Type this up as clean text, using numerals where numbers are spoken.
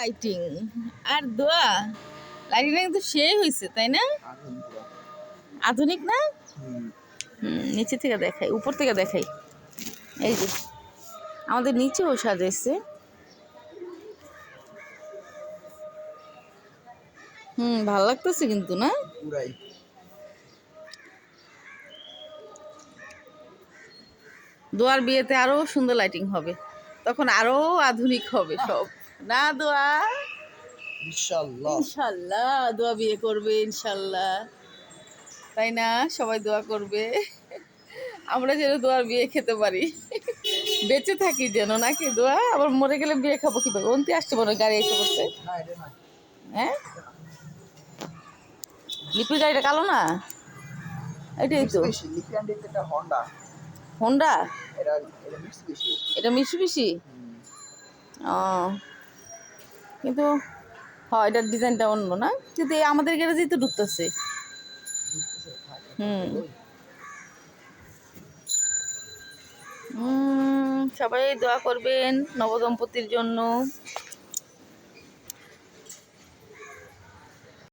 Lighting আর দোয়া, লাইটিংটা কিন্তু সেই হয়েছে তাই না? আধুনিক না? নিচে থেকে দেখাই, উপর থেকে দেখাই। এই যে আমাদের নিচেও সাজাইছে। ভালো লাগতেছে কিন্তু না? দোয়ার বিয়েতে আরো সুন্দর লাইটিং হবে, তখন আরো আধুনিক হবে সব। না দোয়া? ইনশাআল্লাহ ইনশাল্লাহ দোয়া বিয়ে করবে ইনশাল্লাহ, তাই না? সবাই দোয়া করবে আমরা যেন দোয়ার বিয়ে খেতে পারি, বেঁচে থাকি যেন, নাকি দোয়া? আবার মরে গেলে বিয়ে খাবো কিভাবে? অন্তি আসছে মনে হয়, গাড়ি এসে পড়ছে। হ্যাঁ, লিপির গাড়িটা কালো না? এটাই তো হোন্ডা। এটা মিশুবিশি। ও, কিন্তু হয় এটার ডিজাইনটা অন্য না, কিন্তু এই আমাদের গ্যারেজেই তো ঢুকতেছে। সবাই দোয়া করবেন নবদম্পতির জন্য।